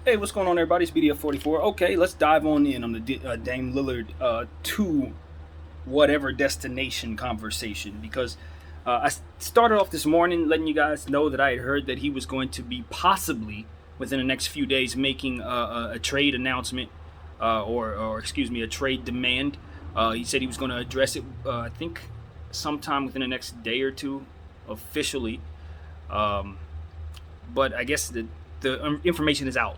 Hey, what's going on, everybody? It's BDF44. Okay, let's dive on in on the Dame Lillard to whatever destination conversation because I started off this morning letting you guys know that I had heard that he was going to be possibly within the next few days making a trade announcement or excuse me, a trade demand. He said he was going to address it, I think, sometime within the next day or two officially. Um, but I guess the information is out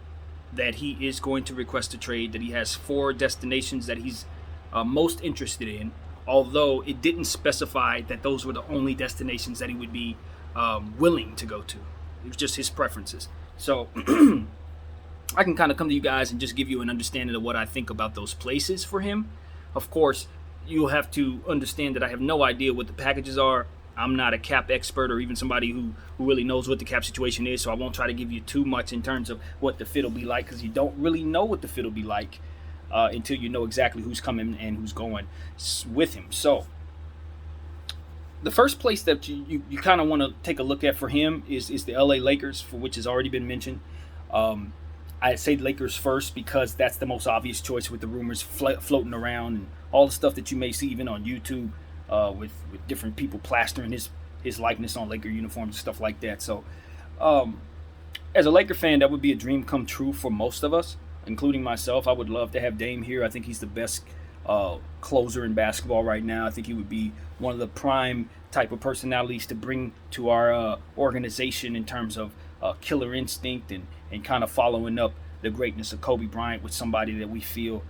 that he is going to request a trade, that he has four destinations that he's most interested in, although it didn't specify that those were the only destinations that he would be willing to go to. It was just his preferences. So I can kind of come to you guys and just give you an understanding of what I think about those places for him. Of course, you'll have to understand that I have no idea what the packages are. I'm not a cap expert or even somebody who really knows what the cap situation is, so I won't try to give you too much in terms of what the fit will be like because you don't really know what the fit will be like until you know exactly who's coming and who's going with him. So the first place that you kind of want to take a look at for him is the LA Lakers, for which has already been mentioned. Um, I say Lakers first because that's the most obvious choice with the rumors floating around and all the stuff that you may see even on YouTube with different people plastering his likeness on Laker uniforms and stuff like that. So, um, as a Laker fan, that would be a dream come true for most of us, including myself. I would love to have Dame here. I think he's the best closer in basketball right now. I think he would be one of the prime type of personalities to bring to our organization in terms of killer instinct and kind of following up the greatness of Kobe Bryant with somebody that we feel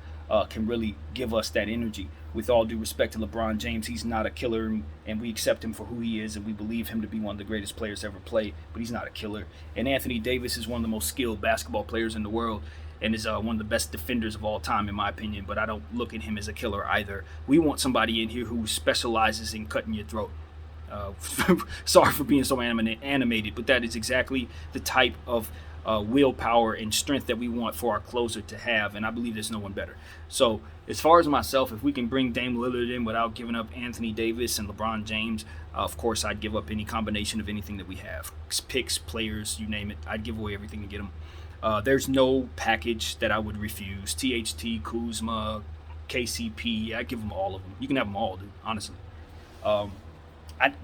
can really give us that energy. With all due respect to LeBron James, he's not a killer, and we accept him for who he is, and we believe him to be one of the greatest players ever played, but he's not a killer. And Anthony Davis is one of the most skilled basketball players in the world and is one of the best defenders of all time, in my opinion, but I don't look at him as a killer either. We want somebody in here who specializes in cutting your throat. Uh, Sorry for being so animated, but that is exactly the type of willpower and strength that we want for our closer to have, and I believe there's no one better. So, as far as myself, if we can bring Dame Lillard in without giving up Anthony Davis and LeBron James, of course, I'd give up any combination of anything that we have. Picks, players, you name it. I'd give away everything to get them. There's no package that I would refuse. THT, Kuzma, KCP, I give them all of them. You can have them all, dude, honestly. Um,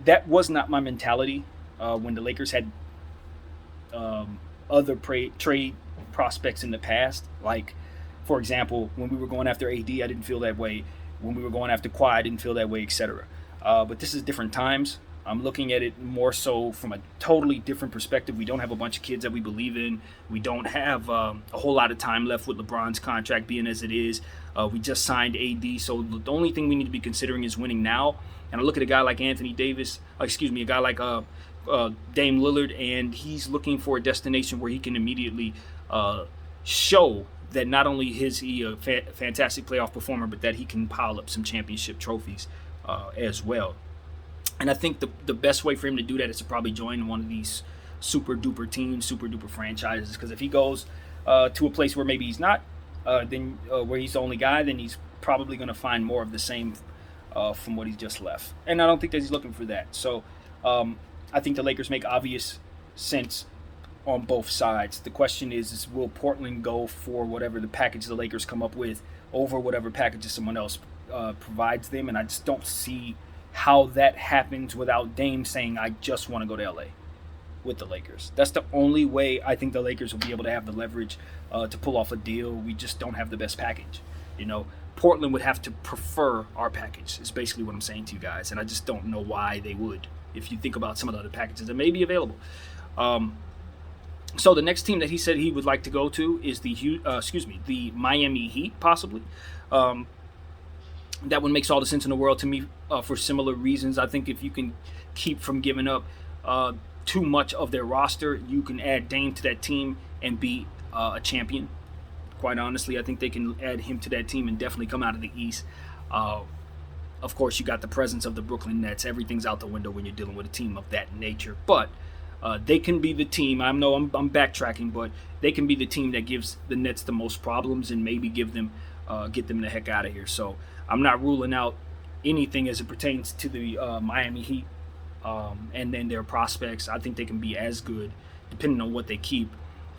that was not my mentality when the Lakers had other trade prospects in the past. Like, for example, when we were going after AD, I didn't feel that way. When we were going after Kawhi, I didn't feel that way, etc. But this is different times. I'm looking at it more so from a totally different perspective. We don't have a bunch of kids that we believe in. We don't have a whole lot of time left with LeBron's contract being as it is. We just signed AD, so the only thing we need to be considering is winning now. And I look at a guy like Anthony Davis, a guy like Dame Lillard, and he's looking for a destination where he can immediately show that not only is he a fantastic playoff performer, but that he can pile up some championship trophies as well. And I think the best way for him to do that is to probably join one of these super duper teams, super duper franchises. Because if he goes to a place where maybe he's not, then where he's the only guy, then he's probably going to find more of the same from what he's just left. And I don't think that he's looking for that. So I think the Lakers make obvious sense on both sides. The question is will Portland go for whatever the package the Lakers come up with over whatever packages someone else provides them? And I just don't see how that happens without Dame saying, I just want to go to LA with the Lakers. That's the only way I think the Lakers will be able to have the leverage to pull off a deal. We just don't have the best package. You know, Portland would have to prefer our package, is basically what I'm saying to you guys. And I just don't know why they would, if you think about some of the other packages that may be available. So the next team that he said he would like to go to is the Miami Heat, possibly. That one makes all the sense in the world to me for similar reasons. I think if you can keep from giving up too much of their roster, you can add Dame to that team and be a champion. Quite honestly, I think they can add him to that team and definitely come out of the East. Of course, you got the presence of the Brooklyn Nets. Everything's out the window when you're dealing with a team of that nature. But they can be the team. I know I'm backtracking, but they can be the team that gives the Nets the most problems and maybe get them the heck out of here. So I'm not ruling out anything as it pertains to the Miami Heat and then their prospects. I think they can be as good, depending on what they keep.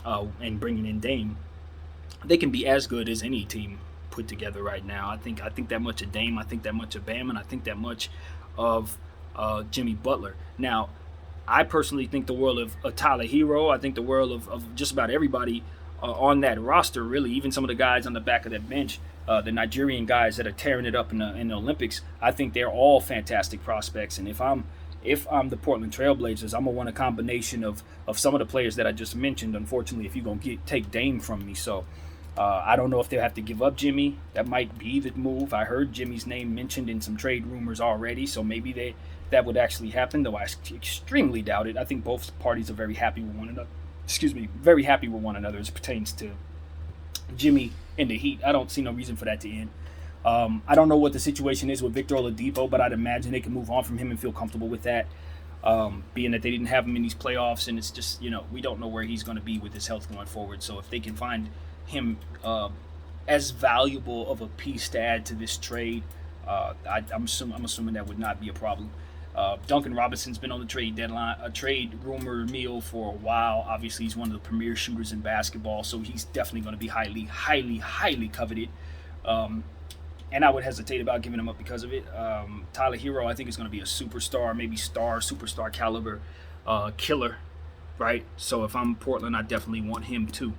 and bringing in Dame, they can be as good as any team put together right now. I think that much of Dame, I think that much of Bam, and I think that much of Jimmy Butler. Now, I personally think the world of Tyler Hero. I think the world of just about everybody on that roster, really, even some of the guys on the back of that bench, the Nigerian guys that are tearing it up in the Olympics. I think they're all fantastic prospects. And if I'm the Portland Trailblazers, I'm gonna want a combination of some of the players that I just mentioned. Unfortunately, if you're gonna take Dame from me, so I don't know if they'll have to give up Jimmy. That might be the move. I heard Jimmy's name mentioned in some trade rumors already, so maybe that would actually happen, though I extremely doubt it. I think both parties are very happy with one another. Very happy with one another as it pertains to Jimmy and the Heat. I don't see no reason for that to end. I don't know what the situation is with Victor Oladipo, but I'd imagine they can move on from him and feel comfortable with that, being that they didn't have him in these playoffs, and it's just, we don't know where he's going to be with his health going forward. So if they can find him as valuable of a piece to add to this trade, I'm assuming that would not be a problem. Duncan Robinson's been on the trade deadline, a trade rumor mill for a while. Obviously, he's one of the premier shooters in basketball, so he's definitely going to be highly, highly, highly coveted. And I would hesitate about giving him up because of it. Tyler Hero, I think, is going to be a superstar, maybe superstar caliber killer, right? So if I'm Portland, I definitely want him too.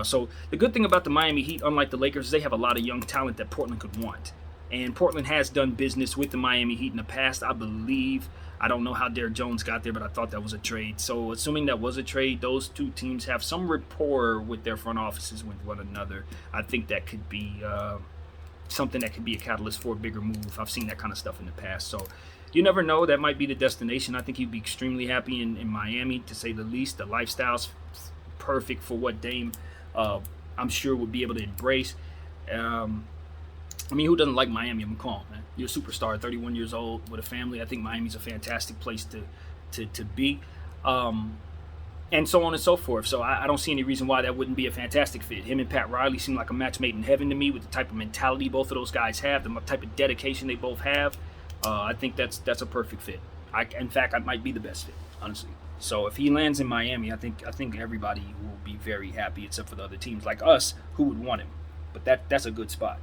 So the good thing about the Miami Heat, unlike the Lakers, is they have a lot of young talent that Portland could want. And Portland has done business with the Miami Heat in the past, I believe. I don't know how Derrick Jones got there, but I thought that was a trade. So assuming that was a trade, those two teams have some rapport with their front offices with one another. I think that could be something that could be a catalyst for a bigger move. I've seen that kind of stuff in the past. So you never know. That might be the destination. I think he'd be extremely happy in Miami, to say the least. The lifestyle's perfect for what Dame, I'm sure, would be able to embrace. Who doesn't like Miami? I'm calm, man. You're a superstar, 31 years old, with a family. I think Miami's a fantastic place to be, and so on and so forth. So I don't see any reason why that wouldn't be a fantastic fit. Him and Pat Riley seem like a match made in heaven to me, with the type of mentality both of those guys have, the type of dedication they both have. I think that's a perfect fit. In fact, I might be the best fit, honestly. So if he lands in Miami, I think everybody will be very happy, except for the other teams like us who would want him. But that's a good spot.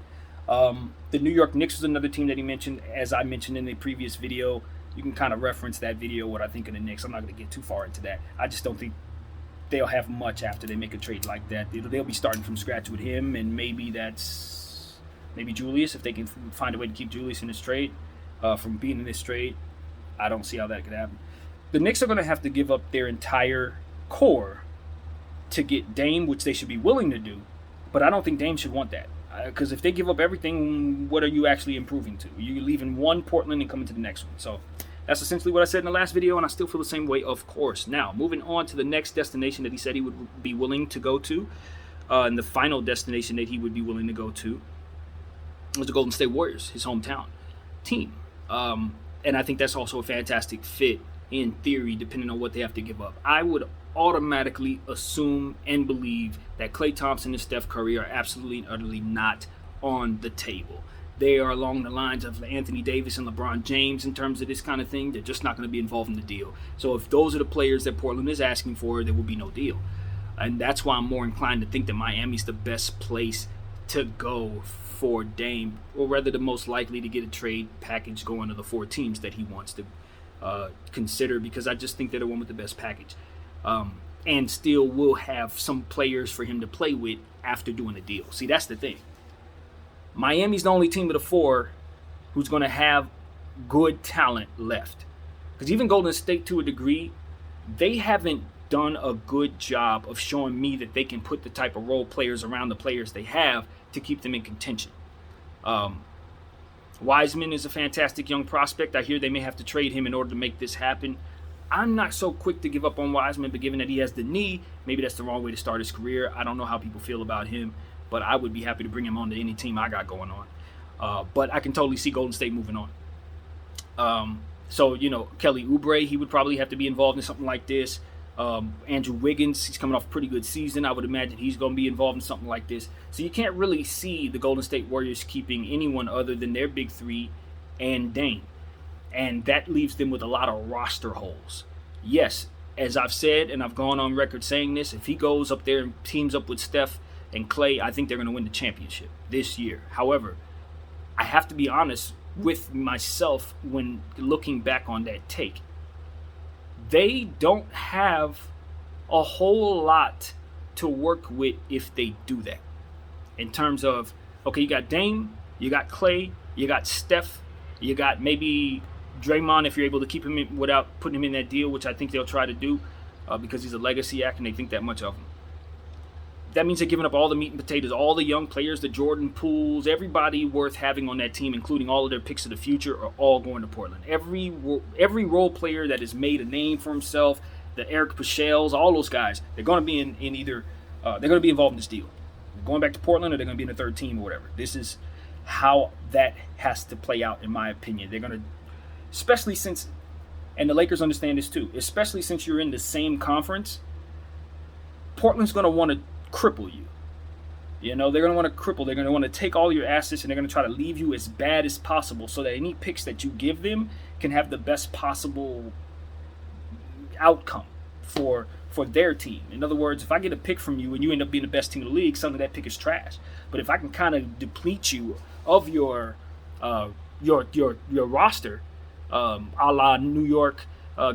The New York Knicks was another team that he mentioned. As I mentioned in the previous video, you can kind of reference that video, what I think of the Knicks. I'm not going to get too far into that. I just don't think they'll have much after they make a trade like that. They'll be starting from scratch with him, and maybe Julius, if they can find a way to keep Julius in this trade, from being in this trade. I don't see how that could happen. The Knicks are going to have to give up their entire core to get Dame, which they should be willing to do, but I don't think Dame should want that. Because if they give up everything, what are you actually improving to? You're leaving one Portland and coming to the next one. So that's essentially what I said in the last video, and I still feel the same way, of course. Now, moving on to the next destination that he said he would be willing to go to, and the final destination that he would be willing to go to was the Golden State Warriors, his hometown team. And I think that's also a fantastic fit in theory, depending on what they have to give up. I would automatically assume and believe that Klay Thompson and Steph Curry are absolutely and utterly not on the table. They are along the lines of Anthony Davis and LeBron James in terms of this kind of thing. They're just not going to be involved in the deal. So if those are the players that Portland is asking for, there will be no deal. And that's why I'm more inclined to think that Miami's the best place to go for Dame, or rather the most likely to get a trade package going to the four teams that he wants to consider, because I just think they're the one with the best package. And still will have some players for him to play with after doing the deal. See, that's the thing. Miami's the only team of the four who's going to have good talent left. Because even Golden State, to a degree, they haven't done a good job of showing me that they can put the type of role players around the players they have to keep them in contention. Wiseman is a fantastic young prospect. I hear they may have to trade him in order to make this happen. I'm not so quick to give up on Wiseman, but given that he has the knee, maybe that's the wrong way to start his career. I don't know how people feel about him, but I would be happy to bring him on to any team I got going on. But I can totally see Golden State moving on. So, Kelly Oubre, he would probably have to be involved in something like this. Andrew Wiggins, he's coming off a pretty good season. I would imagine he's going to be involved in something like this. So you can't really see the Golden State Warriors keeping anyone other than their big three and Dame. And that leaves them with a lot of roster holes. Yes, as I've said, and I've gone on record saying this, if he goes up there and teams up with Steph and Clay, I think they're going to win the championship this year. However, I have to be honest with myself when looking back on that take. They don't have a whole lot to work with if they do that. In terms of, okay, you got Dame, you got Clay, you got Steph, you got maybe Draymond if you're able to keep him in without putting him in that deal, which I think they'll try to do because he's a legacy act and they think that much of him. That means they're giving up all the meat and potatoes, all the young players, the Jordan Pooles, everybody worth having on that team, including all of their picks of the future, are all going to Portland. Every role player that has made a name for himself, the Eric Paschals, all those guys, they're going to be in either they're going to be involved in this deal. They're going back to Portland, or they're going to be in the third team or whatever. This is how that has to play out, in my opinion. They're going to, especially since, and the Lakers understand this too, especially since you're in the same conference, Portland's going to want to cripple you. You know, they're going to want to cripple. They're going to want to take all your assets and they're going to try to leave you as bad as possible so that any picks that you give them can have the best possible outcome for their team. In other words, if I get a pick from you and you end up being the best team in the league, suddenly that pick is trash. But if I can kind of deplete you of your roster, a la New York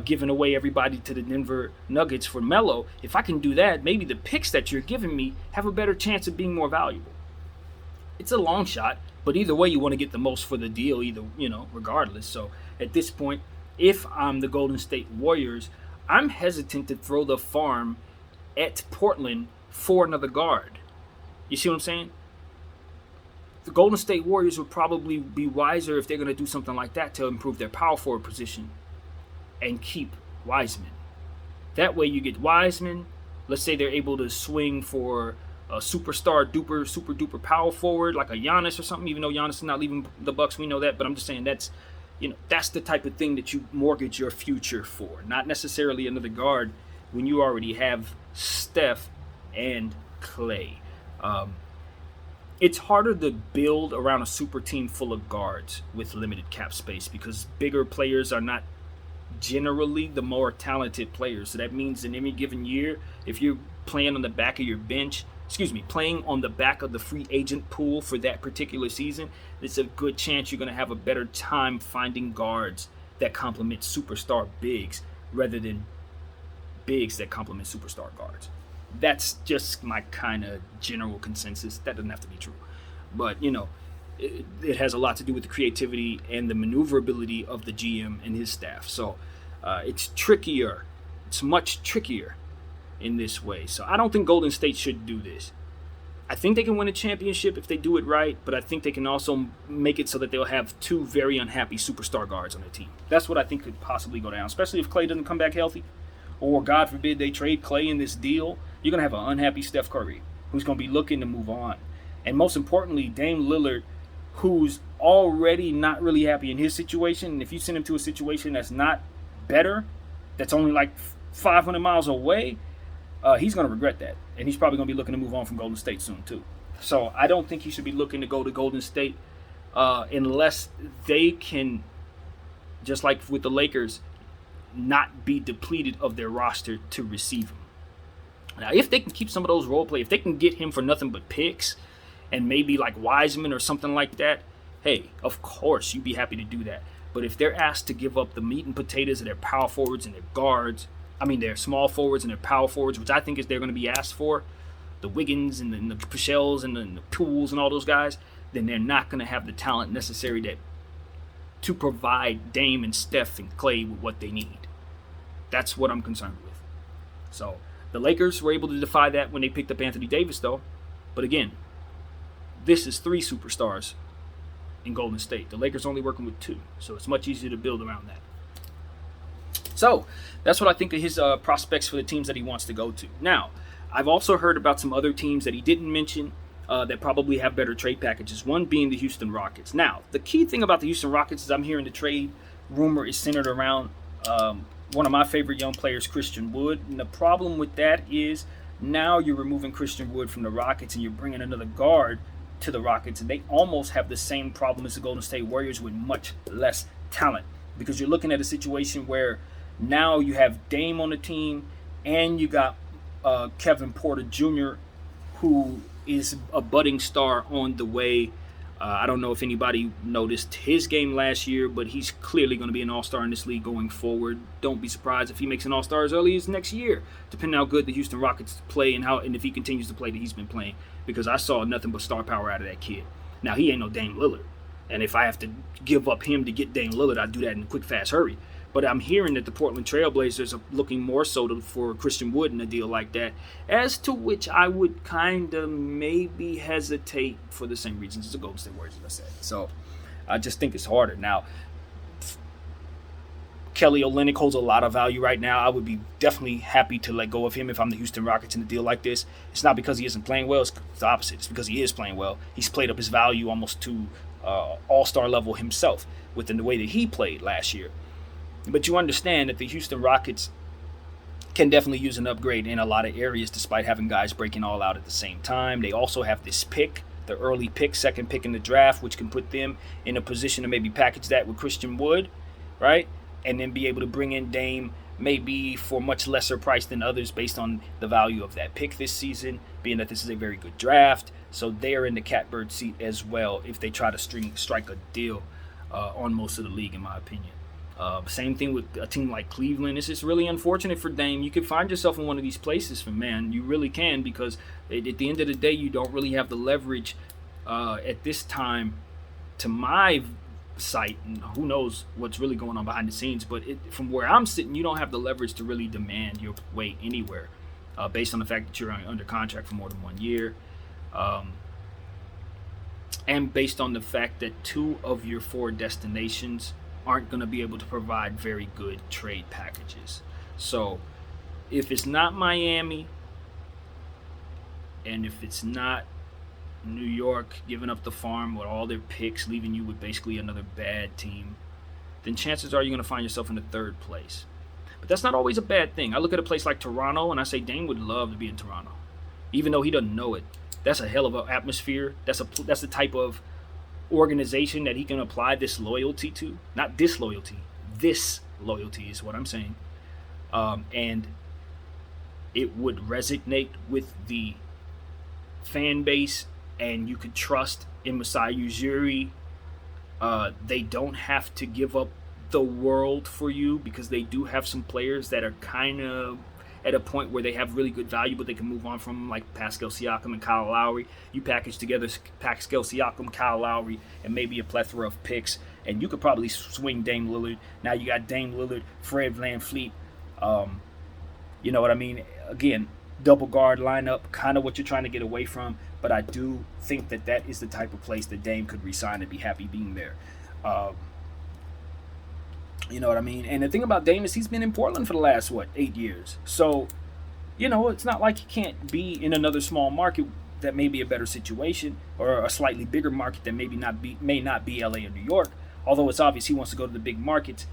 giving away everybody to the Denver Nuggets for Melo, if I can do that, maybe the picks that you're giving me have a better chance of being more valuable. It's a long shot, but either way, you want to get the most for the deal, regardless. So at this point, if I'm the Golden State Warriors, I'm hesitant to throw the farm at Portland for another guard. You see what I'm saying? The Golden State Warriors would probably be wiser if they're going to do something like that to improve their power forward position and keep Wiseman. That way you get Wiseman. Let's say they're able to swing for a super duper power forward like a Giannis or something, even though Giannis is not leaving the Bucks, we know that, but I'm just saying that's the type of thing that you mortgage your future for, not necessarily another guard when you already have Steph and Clay. It's harder to build around a super team full of guards with limited cap space because bigger players are not generally the more talented players. So that means in any given year, if you're playing on the back of the free agent pool for that particular season, it's a good chance you're going to have a better time finding guards that complement superstar bigs rather than bigs that complement superstar guards. That's just my kind of general consensus. That doesn't have to be true. But, it has a lot to do with the creativity and the maneuverability of the GM and his staff. So it's trickier. It's much trickier in this way. So I don't think Golden State should do this. I think they can win a championship if they do it right, but I think they can also make it so that they'll have two very unhappy superstar guards on their team. That's what I think could possibly go down, especially if Clay doesn't come back healthy, or God forbid they trade Clay in this deal. You're going to have an unhappy Steph Curry who's going to be looking to move on. And most importantly, Dame Lillard, who's already not really happy in his situation. And if you send him to a situation that's not better, that's only like 500 miles away, he's going to regret that. And he's probably going to be looking to move on from Golden State soon too. So I don't think he should be looking to go to Golden State unless they can, just like with the Lakers, not be depleted of their roster to receive him. Now, if they can keep some of those role play, if they can get him for nothing but picks and maybe like Wiseman or something like that, hey, of course, you'd be happy to do that. But if they're asked to give up the meat and potatoes of their power forwards and their guards, their small forwards and their power forwards, which I think is they're going to be asked for, the Wiggins and the Paschals and the Pools and all those guys, then they're not going to have the talent necessary to provide Dame and Steph and Clay with what they need. That's what I'm concerned with. So the Lakers were able to defy that when they picked up Anthony Davis, though. But again, this is 3 superstars in Golden State. The Lakers only working with 2, so it's much easier to build around that. So that's what I think of his prospects for the teams that he wants to go to. Now, I've also heard about some other teams that he didn't mention that probably have better trade packages, one being the Houston Rockets. Now, the key thing about the Houston Rockets is I'm hearing the trade rumor is centered around one of my favorite young players, Christian Wood. And the problem with that is now you're removing Christian Wood from the Rockets and you're bringing another guard to the Rockets, and they almost have the same problem as the Golden State Warriors with much less talent, because you're looking at a situation where Now you have Dame on the team, and you got Kevin Porter Jr., who is a budding star on the way. I don't know if anybody noticed his game last year, but he's clearly going to be an all-star in this league going forward. Don't be surprised if he makes an all-star as early as next year, depending on how good the Houston Rockets play and if he continues to play that he's been playing, because I saw nothing but star power out of that kid. Now, he ain't no Dame Lillard, and if I have to give up him to get Dame Lillard, I'd do that in a quick, fast hurry. But I'm hearing that the Portland Trailblazers are looking more so for Christian Wood in a deal like that, as to which I would kind of maybe hesitate for the same reasons as the Golden State Warriors, as I said. So I just think it's harder. Now, Kelly Olynyk holds a lot of value right now. I would be definitely happy to let go of him if I'm the Houston Rockets in a deal like this. It's not because he isn't playing well. It's the opposite. It's because he is playing well. He's played up his value almost to all-star level himself within the way that he played last year. But you understand that the Houston Rockets can definitely use an upgrade in a lot of areas despite having guys breaking all out at the same time. They also have this pick, the early pick, second pick in the draft, which can put them in a position to maybe package that with Christian Wood, right? And then be able to bring in Dame maybe for much lesser price than others based on the value of that pick this season, being that this is a very good draft. So they're in the catbird seat as well if they try to strike a deal on most of the league, in my opinion. Same thing with a team like Cleveland. It's just really unfortunate for Dame. You can find yourself in one of these places, man. You really can, because at the end of the day, you don't really have the leverage at this time, to my sight. And who knows what's really going on behind the scenes. But from where I'm sitting, you don't have the leverage to really demand your way anywhere based on the fact that you're under contract for more than 1 year. And based on the fact that 2 of your 4 destinations aren't going to be able to provide very good trade packages. So if it's not Miami, and if it's not New York giving up the farm with all their picks, leaving you with basically another bad team, then chances are you're going to find yourself in the 3rd place. But that's not always a bad thing. I look at a place like Toronto and I say Dame would love to be in Toronto, even though he doesn't know it. That's a hell of an atmosphere. That's the type of organization that he can apply this loyalty to. Not disloyalty. This loyalty is what I'm saying. And it would resonate with the fan base, and you could trust in Masai Ujiri. They don't have to give up the world for you, because they do have some players that are kind of at a point where they have really good value, but they can move on from, like Pascal Siakam and Kyle Lowry. You package together Pascal Siakam, Kyle Lowry, and maybe a plethora of picks, and you could probably swing Dame Lillard. Now you got Dame Lillard, Fred VanVleet. You know what I mean? Again, double guard lineup, kind of what you're trying to get away from, but I do think that is the type of place that Dame could resign and be happy being there. You know what I mean? And the thing about Dame is he's been in Portland for the last, 8 years. So, it's not like he can't be in another small market that may be a better situation, or a slightly bigger market that may not be LA or New York. Although it's obvious he wants to go to the big markets.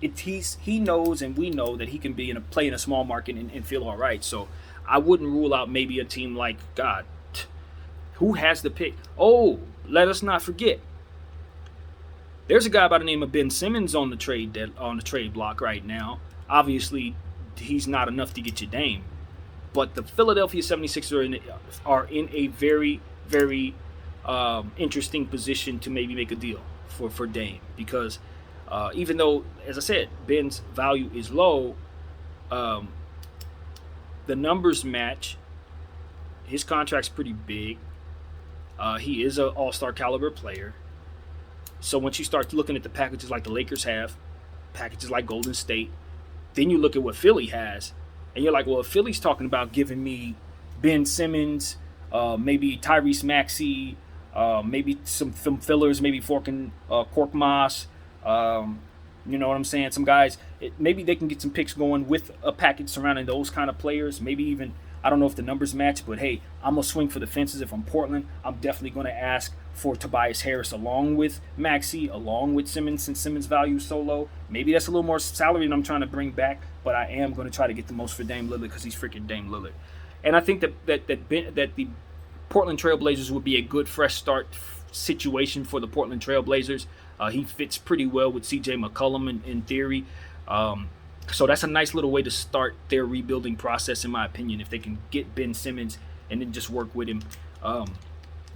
He knows, and we know, that he can play in a small market and feel all right. So I wouldn't rule out maybe a team like, God, who has the pick? Oh, let us not forget, there's a guy by the name of Ben Simmons on the trade block right now. Obviously, he's not enough to get you Dame, but the Philadelphia 76ers are in a very, very interesting position to maybe make a deal for Dame, because even though, as I said, Ben's value is low, the numbers match. His contract's pretty big. He is an all-star caliber player. So once you start looking at the packages like the Lakers have, packages like Golden State, then you look at what Philly has, and you're like, well, if Philly's talking about giving me Ben Simmons, maybe Tyrese Maxey, maybe some fillers, maybe Korkmaz, you know what I'm saying? Some guys, maybe they can get some picks going with a package surrounding those kind of players. Maybe even, I don't know if the numbers match, but hey, I'm going to swing for the fences. If I'm Portland, I'm definitely going to ask for Tobias Harris along with Maxey, along with Simmons, since Simmons' value is so low. Maybe that's a little more salary than I'm trying to bring back, but I am going to try to get the most for Dame Lillard because he's freaking Dame Lillard. And I think that the Portland Trailblazers would be a good fresh start situation for the Portland Trailblazers. He fits pretty well with CJ McCollum in theory. So that's a nice little way to start their rebuilding process, in my opinion. If they can get Ben Simmons and then just work with him,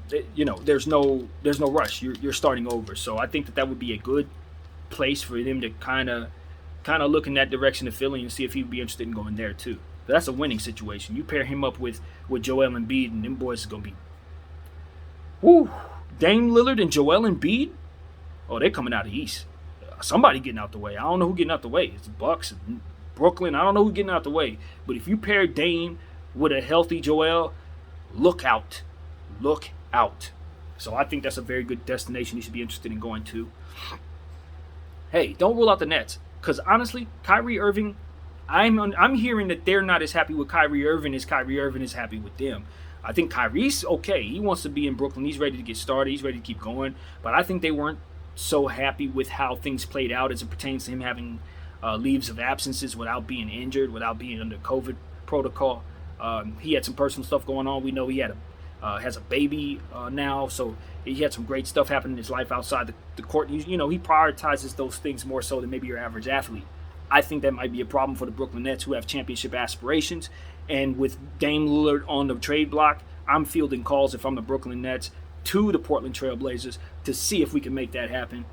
there's no rush. You're starting over. So I think that would be a good place for them to kind of look in that direction of Philly and see if he'd be interested in going there too. But that's a winning situation. You pair him up with Joel Embiid, and them boys is gonna be, whoo, Dame Lillard and Joel Embiid. Oh, they're coming out of the East. Somebody getting out the way. I don't know who getting out the way. It's the Bucks, Brooklyn. I don't know who getting out the way. But if you pair Dame with a healthy Joel, look out. Look out. So I think that's a very good destination you should be interested in going to. Hey, don't rule out the Nets. Because honestly, Kyrie Irving, I'm hearing that they're not as happy with Kyrie Irving as Kyrie Irving is happy with them. I think Kyrie's okay. He wants to be in Brooklyn. He's ready to get started. He's ready to keep going. But I think they weren't so happy with how things played out as it pertains to him having leaves of absences without being injured, without being under COVID protocol. He had some personal stuff going on. We know he has a baby now, so he had some great stuff happen in his life outside the court. He prioritizes those things more so than maybe your average athlete. I think that might be a problem for the Brooklyn Nets, who have championship aspirations. And with Dame Lillard on the trade block, I'm fielding calls if I'm the Brooklyn Nets to the Portland Trail Blazers to see if we can make that happen.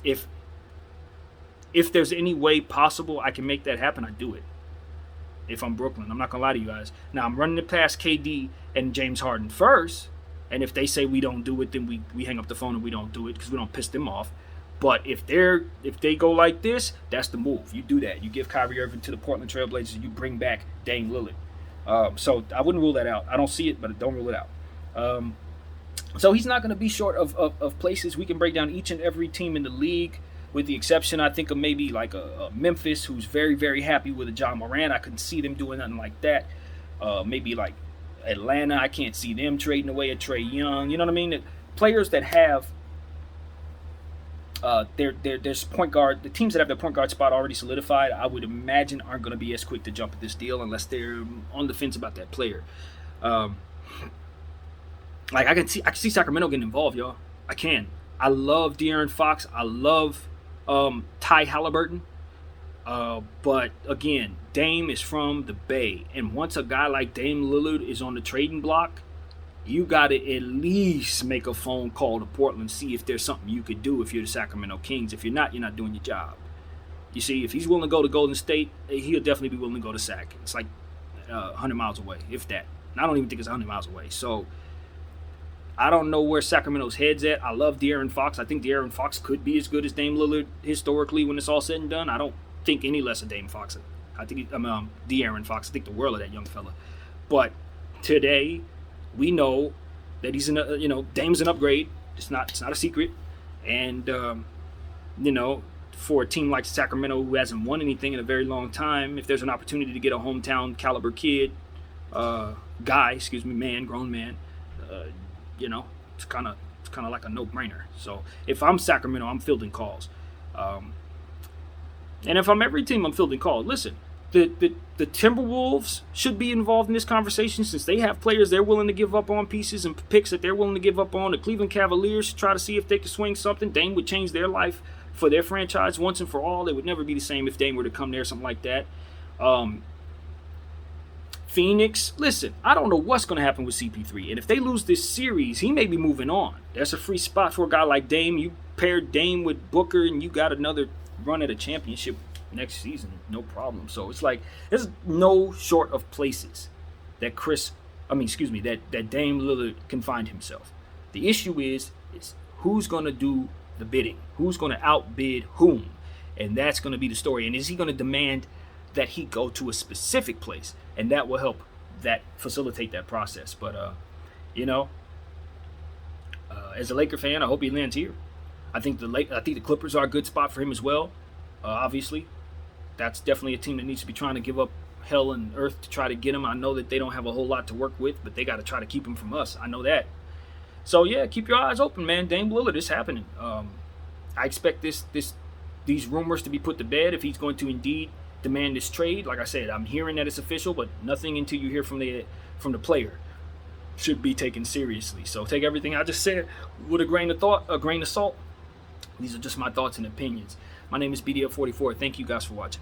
If there's any way possible I can make that happen, I do it. If I'm Brooklyn, I'm not gonna lie to you guys. Now I'm running it past KD and James Harden first, and if they say we don't do it, then we hang up the phone and we don't do it because we don't piss them off. But if they go like this, that's the move. You do that. You give Kyrie Irving to the Portland Trail Blazers. And you bring back Dame Lillard. So I wouldn't rule that out. I don't see it, but don't rule it out. So he's not going to be short of places. We can break down each and every team in the league, with the exception, I think, of maybe like a Memphis, who's very, very happy with a John Moran. I couldn't see them doing nothing like that. Maybe like Atlanta, I can't see them trading away a Trae Young. You know what I mean? The players that have their point guard, the teams that have their point guard spot already solidified, I would imagine aren't going to be as quick to jump at this deal unless they're on the fence about that player. I can see Sacramento getting involved, y'all. I can. I love De'Aaron Fox. I love Ty Halliburton. But again, Dame is from the Bay, and once a guy like Dame Lillard is on the trading block, you got to at least make a phone call to Portland, see if there's something you could do if you're the Sacramento Kings. If you're not doing your job. You see, if he's willing to go to Golden State, he'll definitely be willing to go to Sac. It's like 100 miles away, if that. And I don't even think it's 100 miles away. So I don't know where Sacramento's head's at. I love De'Aaron Fox. I think De'Aaron Fox could be as good as Dame Lillard historically when it's all said and done. I don't think any less of Dame Fox. I think De'Aaron Fox. I think the world of that young fella. But today, we know that he's Dame's an upgrade. It's not a secret. And for a team like Sacramento, who hasn't won anything in a very long time, if there's an opportunity to get a hometown caliber kid, grown man, it's kind of like a no-brainer. So if I'm Sacramento, I'm fielding calls. And if I'm every team, I'm fielding calls. Listen, the Timberwolves should be involved in this conversation since they have players they're willing to give up on, pieces and picks that they're willing to give up on. The Cleveland Cavaliers should try to see if they can swing something. Dame would change their life for their franchise once and for all. They would never be the same if Dame were to come there, something like that. Phoenix, listen, I don't know what's going to happen with CP3. And if they lose this series, he may be moving on. That's a free spot for a guy like Dame. You pair Dame with Booker and you got another run at a championship next season, no problem. So it's like there's no short of places that that Dame Lillard can find himself. The issue is who's going to do the bidding? Who's going to outbid whom? And that's going to be the story. And is he going to demand that he go to a specific place? And that will help facilitate that process. But as a Laker fan, I hope he lands here. I think the Clippers are a good spot for him as well. Obviously, that's definitely a team that needs to be trying to give up hell and earth to try to get him. I know that they don't have a whole lot to work with, but they got to try to keep him from us. I know that. So yeah, keep your eyes open, man. Dame Lillard is happening. I expect these rumors to be put to bed if he's going to indeed demand this trade. Like I said, I'm hearing that it's official, but nothing until you hear from the player should be taken seriously. So take everything I just said with a grain of salt. These are just my thoughts and opinions. My name is BDF44. Thank you guys for watching.